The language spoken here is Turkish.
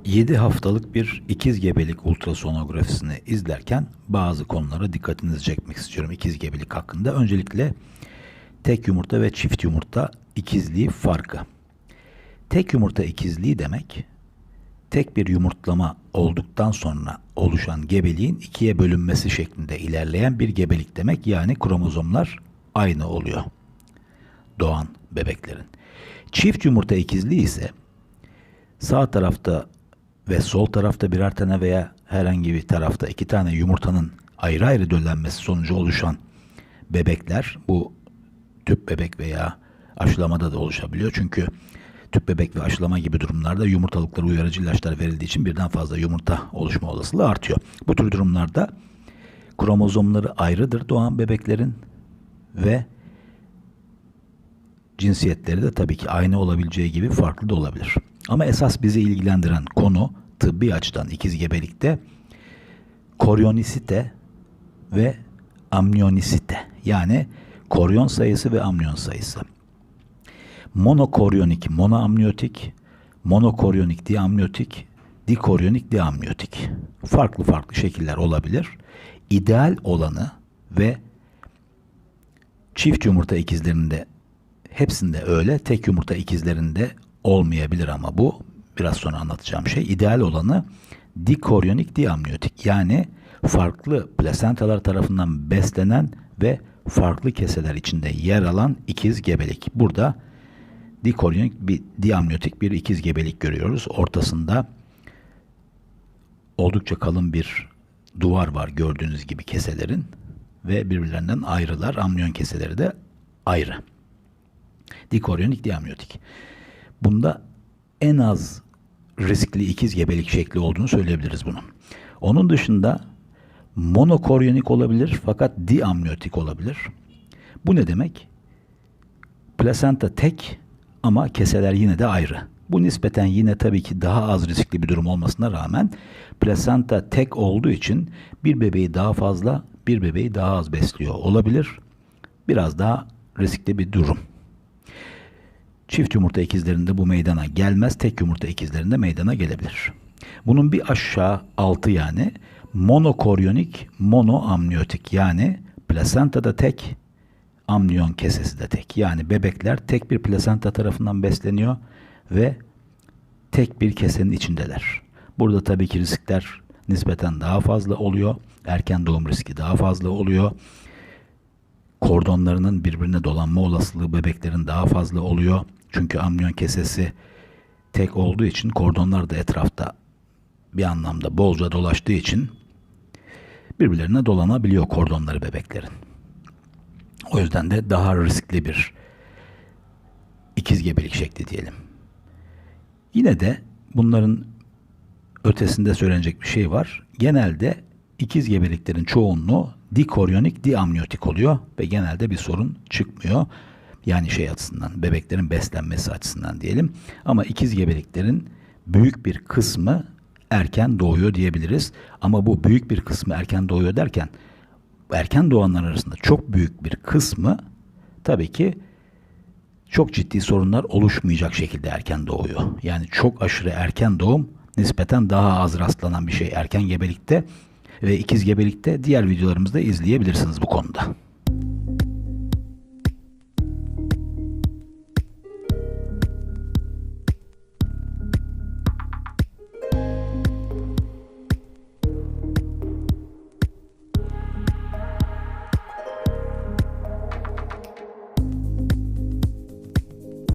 7 haftalık bir ikiz gebelik ultrasonografisini izlerken bazı konulara dikkatinizi çekmek istiyorum ikiz gebelik hakkında. Öncelikle tek yumurta ve çift yumurta ikizliği farkı. Tek yumurta ikizliği demek, tek bir yumurtlama olduktan sonra oluşan gebeliğin ikiye bölünmesi şeklinde ilerleyen bir gebelik demek. Yani kromozomlar aynı oluyor doğan bebeklerin. Çift yumurta ikizliği ise sağ tarafta ve sol tarafta birer tane veya herhangi bir tarafta iki tane yumurtanın ayrı ayrı döllenmesi sonucu oluşan bebekler, bu tüp bebek veya aşılamada da oluşabiliyor. Çünkü tüp bebek ve aşılama gibi durumlarda yumurtalıklara uyarıcı ilaçlar verildiği için birden fazla yumurta oluşma olasılığı artıyor. Bu tür durumlarda kromozomları ayrıdır doğan bebeklerin ve cinsiyetleri de tabii ki aynı olabileceği gibi farklı da olabilir. Ama esas bizi ilgilendiren konu tıbbi açıdan ikiz gebelikte koryonisite ve amniyonisite, yani koryon sayısı ve amniyon sayısı. Monokoryonik monoamniyotik, monokoryonik diamniyotik, dikoryonik diamniyotik. Farklı farklı şekiller olabilir. İdeal olanı ve çift yumurta ikizlerinde hepsinde öyle, tek yumurta ikizlerinde olmayabilir ama bu biraz sonra anlatacağım şey. İdeal olanı dikoryonik diamniyotik, yani farklı plasentalar tarafından beslenen ve farklı keseler içinde yer alan ikiz gebelik. Burada dikoryonik bir diamniyotik bir ikiz gebelik görüyoruz. Ortasında oldukça kalın bir duvar var gördüğünüz gibi keselerin ve birbirlerinden ayrılar. Amniyon keseleri de ayrı. Dikoryonik diamniyotik. Bunda en az riskli ikiz gebelik şekli olduğunu söyleyebiliriz bunun. Onun dışında monokoryonik olabilir fakat diamniyotik olabilir. Bu ne demek? Plasenta tek ama keseler yine de ayrı. Bu nispeten yine tabii ki daha az riskli bir durum olmasına rağmen plasenta tek olduğu için bir bebeği daha fazla, bir bebeği daha az besliyor olabilir. Biraz daha riskli bir durum. Çift yumurta ikizlerinde bu meydana gelmez. Tek yumurta ikizlerinde meydana gelebilir. Bunun bir aşağı altı, yani monokoryonik monoamniyotik, yani plasenta da tek, amniyon kesesi de tek. Yani bebekler tek bir plasenta tarafından besleniyor ve tek bir kesenin içindeler. Burada tabii ki riskler nispeten daha fazla oluyor. Erken doğum riski daha fazla oluyor. Kordonlarının birbirine dolanma olasılığı bebeklerin daha fazla oluyor. Çünkü amniyon kesesi tek olduğu için kordonlar da etrafta bir anlamda bolca dolaştığı için birbirlerine dolanabiliyor kordonları bebeklerin. O yüzden de daha riskli bir ikiz gebelik şekli diyelim. Yine de bunların ötesinde söylenecek bir şey var. Genelde ikiz gebeliklerin çoğunluğu dikoryonik diamniyotik oluyor ve genelde bir sorun çıkmıyor. Yani şey açısından, bebeklerin beslenmesi açısından diyelim. Ama ikiz gebeliklerin büyük bir kısmı erken doğuyor diyebiliriz. Ama bu büyük bir kısmı erken doğuyor derken, erken doğanlar arasında çok büyük bir kısmı tabii ki çok ciddi sorunlar oluşmayacak şekilde erken doğuyor. Yani çok aşırı erken doğum nispeten daha az rastlanan bir şey erken gebelikte ve ikiz gebelikte. Diğer videolarımızda izleyebilirsiniz bu konuda.